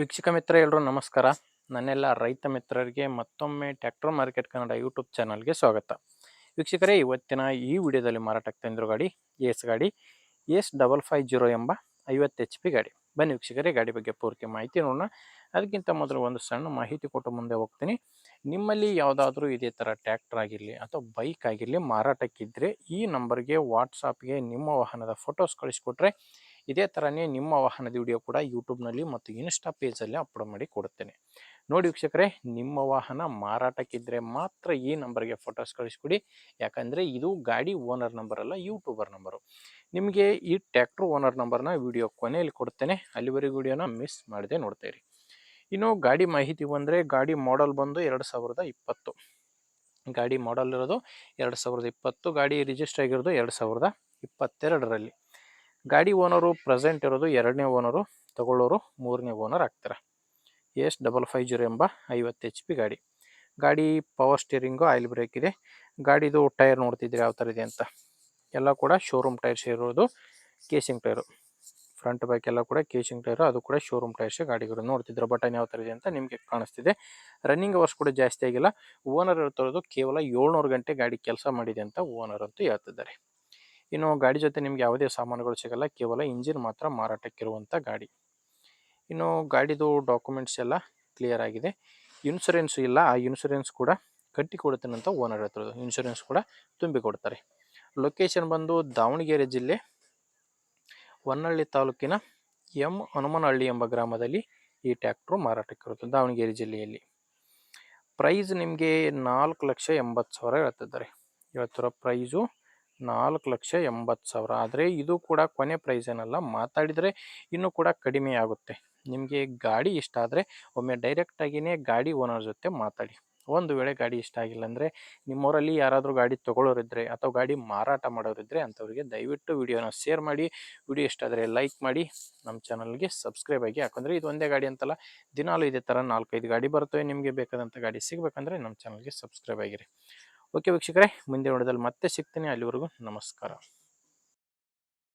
ವೀಕ್ಷಕ ಮಿತ್ರ ಎಲ್ಲರೂ ನಮಸ್ಕಾರ. ನನ್ನೆಲ್ಲ ರೈತ ಮಿತ್ರರಿಗೆ ಮತ್ತೊಮ್ಮೆ ಟ್ರ್ಯಾಕ್ಟರ್ ಮಾರ್ಕೆಟ್ ಕನ್ನಡ ಯೂಟ್ಯೂಬ್ ಚಾನಲ್ಗೆ ಸ್ವಾಗತ. ವೀಕ್ಷಕರೇ, ಇವತ್ತಿನ ಈ ವಿಡಿಯೋದಲ್ಲಿ ಮಾರಾಟಕ್ಕೆ ತಂದಿರೋ ಗಾಡಿ ACE-5550 ಎಂಬ 50 HP ಗಾಡಿ. ಬನ್ನಿ ವೀಕ್ಷಕರೇ, ಗಾಡಿ ಬಗ್ಗೆ ಪೂರ್ತಿ ಮಾಹಿತಿ ನೋಡೋಣ. ಅದಕ್ಕಿಂತ ಮೊದಲು ಒಂದು ಸಣ್ಣ ಮಾಹಿತಿ ಕೊಟ್ಟು ಮುಂದೆ ಹೋಗ್ತೀನಿ. ನಿಮ್ಮಲ್ಲಿ ಯಾವುದಾದ್ರೂ ಇದೇ ಥರ ಟ್ರ್ಯಾಕ್ಟರ್ ಆಗಿರಲಿ ಅಥವಾ ಬೈಕ್ ಆಗಿರಲಿ ಮಾರಾಟಕ್ಕಿದ್ದರೆ ಈ ನಂಬರ್ಗೆ ವಾಟ್ಸಾಪ್ಗೆ ನಿಮ್ಮ ವಾಹನದ ಫೋಟೋಸ್ ಕಳಿಸ್ಕೊಟ್ರೆ ಇದೇ ಥರನೇ ನಿಮ್ಮ ವಾಹನದ ವಿಡಿಯೋ ಕೂಡ ಯೂಟ್ಯೂಬ್ನಲ್ಲಿ ಮತ್ತು ಇನ್ಸ್ಟಾ ಪೇಜಲ್ಲಿ ಅಪ್ಲೋಡ್ ಮಾಡಿ ಕೊಡುತ್ತೇನೆ. ನೋಡಿ ವೀಕ್ಷಕರೇ, ನಿಮ್ಮ ವಾಹನ ಮಾರಾಟಕ್ಕಿದ್ದರೆ ಮಾತ್ರ ಈ ನಂಬರ್ಗೆ ಫೋಟೋಸ್ ಕಳಿಸ್ಕೊಡಿ. ಯಾಕಂದರೆ ಇದು ಗಾಡಿ ಓನರ್ ನಂಬರ್ ಅಲ್ಲ, ಯೂಟ್ಯೂಬರ್ ನಂಬರು. ನಿಮಗೆ ಈ ಟ್ರ್ಯಾಕ್ಟರ್ ಓನರ್ ನಂಬರ್ನ ವಿಡಿಯೋ ಕೊನೆಯಲ್ಲಿ ಕೊಡ್ತೇನೆ, ಅಲ್ಲಿವರೆಗೂ ವಿಡಿಯೋನ ಮಿಸ್ ಮಾಡದೆ ನೋಡ್ತೀರಿ. ಇನ್ನು ಗಾಡಿ ಮಾಹಿತಿ ಬಂದರೆ, ಗಾಡಿ ಮಾಡೆಲ್ ಬಂದು 2020. ಗಾಡಿ ಮಾಡೆಲ್ ಇರೋದು 2020. ಗಾಡಿ ರಿಜಿಸ್ಟರ್ ಆಗಿರೋದು 2022ರಲ್ಲಿ. ಗಾಡಿ ಓನರು ಪ್ರೆಸೆಂಟ್ ಇರೋದು 2ನೇ ಓನರು, ತಗೊಳ್ಳೋರು 3ನೇ ಓನರ್ ಆಗ್ತಾರೆ. ACE-5550 ಎಂಬ 50 HP ಗಾಡಿ. ಗಾಡಿ ಪವರ್ ಸ್ಟೀರಿಂಗು, ಆಯಿಲ್ ಬ್ರೇಕ್ ಇದೆ. ಗಾಡಿದು ಟೈರ್ ನೋಡ್ತಿದ್ರೆ ಯಾವ ಥರ ಇದೆ ಅಂತ. ಎಲ್ಲ ಕೂಡ ಶೋರೂಮ್ ಟೈರ್ಸ್ ಇರೋದು, ಕೇಸಿಂಗ್ ಟೈರು. ಫ್ರಂಟ್ ಬ್ಯಾಕ್ ಎಲ್ಲ ಕೂಡ ಕೇಸಿಂಗ್ ಟೈರು, ಅದು ಕೂಡ ಶೋರೂಮ್ ಟೈರ್ಸೇ. ಗಾಡಿಗಳು ನೋಡ್ತಿದ್ರೆ ಬಟನ್ ಯಾವ ಥರ ಇದೆ ಅಂತ ನಿಮಗೆ ಕಾಣಿಸ್ತಿದೆ. ರನ್ನಿಂಗ್ ಅವರ್ಸ್ ಕೂಡ ಜಾಸ್ತಿ ಆಗಿಲ್ಲ. ಓನರ್ ಹೇಳ್ತಿರೋದು ಕೇವಲ 700 ಗಂಟೆ ಗಾಡಿ ಕೆಲಸ ಮಾಡಿದೆ ಅಂತ ಓನರ್ ಅಂತೂ ಹೇಳ್ತಿದ್ದಾರೆ. ಇನ್ನು ಗಾಡಿ ಜೊತೆ ನಿಮ್ಗೆ ಯಾವುದೇ ಸಾಮಾನುಗಳು ಸಿಗಲ್ಲ, ಕೇವಲ ಇಂಜಿನ್ ಮಾತ್ರ ಮಾರಾಟಕ್ಕಿರುವಂಥ ಗಾಡಿ. ಇನ್ನು ಗಾಡಿದು ಡಾಕ್ಯುಮೆಂಟ್ಸ್ ಎಲ್ಲ ಕ್ಲಿಯರ್ ಆಗಿದೆ. ಇನ್ಶೂರೆನ್ಸ್ ಇಲ್ಲ, ಆ ಇನ್ಶೂರೆನ್ಸ್ ಕೂಡ ಕಟ್ಟಿ ಕೊಡ್ತೇನೆ ಅಂತ ಓನರ್ ಹೇಳ್ತಿರೋದು. ಇನ್ಶೂರೆನ್ಸ್ ಕೂಡ ತುಂಬಿ ಕೊಡ್ತಾರೆ. ಲೊಕೇಶನ್ ಬಂದು ದಾವಣಗೆರೆ ಜಿಲ್ಲೆ ಹೊನ್ನಳ್ಳಿ ತಾಲೂಕಿನ ಹನುಮನಹಳ್ಳಿ ಎಂಬ ಗ್ರಾಮದಲ್ಲಿ ಈ ಟ್ರ್ಯಾಕ್ಟ್ರು ಮಾರಾಟಕ್ಕಿರುತ್ತೆ, ದಾವಣಗೆರೆ ಜಿಲ್ಲೆಯಲ್ಲಿ. ಪ್ರೈಸ್ ನಿಮಗೆ 4,80,000 ಹೇಳ್ತಿದ್ದಾರೆ. ಹೇಳ್ತಿರೋ ಪ್ರೈಸು 4,80,000. ಆದರೆ ಇದು ಕೂಡ ಕೊನೆ ಪ್ರೈಸ್ ಏನಲ್ಲ, ಮಾತಾಡಿದರೆ ಇನ್ನೂ ಕೂಡ ಕಡಿಮೆ ಆಗುತ್ತೆ. ನಿಮಗೆ ಗಾಡಿ ಇಷ್ಟ ಆದರೆ ಒಮ್ಮೆ ಡೈರೆಕ್ಟಾಗಿಯೇ ಗಾಡಿ ಓನರ್ ಜೊತೆ ಮಾತಾಡಿ. ಒಂದು ವೇಳೆ ಗಾಡಿ ಇಷ್ಟ ಆಗಿಲ್ಲ ಅಂದರೆ, ನಿಮ್ಮೂರಲ್ಲಿ ಯಾರಾದರೂ ಗಾಡಿ ತೊಗೊಳ್ಳೋರಿದ್ದರೆ ಅಥವಾ ಗಾಡಿ ಮಾರಾಟ ಮಾಡೋರಿದ್ದರೆ ಅಂಥವ್ರಿಗೆ ದಯವಿಟ್ಟು ವಿಡಿಯೋನ ಶೇರ್ ಮಾಡಿ. ವಿಡಿಯೋ ಇಷ್ಟ ಆದರೆ ಲೈಕ್ ಮಾಡಿ, ನಮ್ಮ ಚಾನಲ್ಗೆ ಸಬ್ಸ್ಕ್ರೈಬ್ ಆಗಿ. ಯಾಕಂದರೆ ಇದು ಒಂದೇ ಗಾಡಿ ಅಂತಲ್ಲ, ದಿನಾಲೂ ಇದೇ ಥರ 4-5 ಗಾಡಿ ಬರ್ತವೆ. ನಿಮಗೆ ಬೇಕಾದಂಥ ಗಾಡಿ ಸಿಗಬೇಕಂದ್ರೆ ನಮ್ಮ ಚಾನಲ್ಗೆ ಸಬ್ಸ್ಕ್ರೈಬ್ ಆಗಿರಿ. ಓಕೆ ವೀಕ್ಷಕರೇ, ಮುಂದೆ ವಿಡಿಯೋದಲ್ಲಿ ಮತ್ತೆ ಸಿಗ್ತೀನಿ. ಅಲ್ಲಿವರೆಗೂ ನಮಸ್ಕಾರ.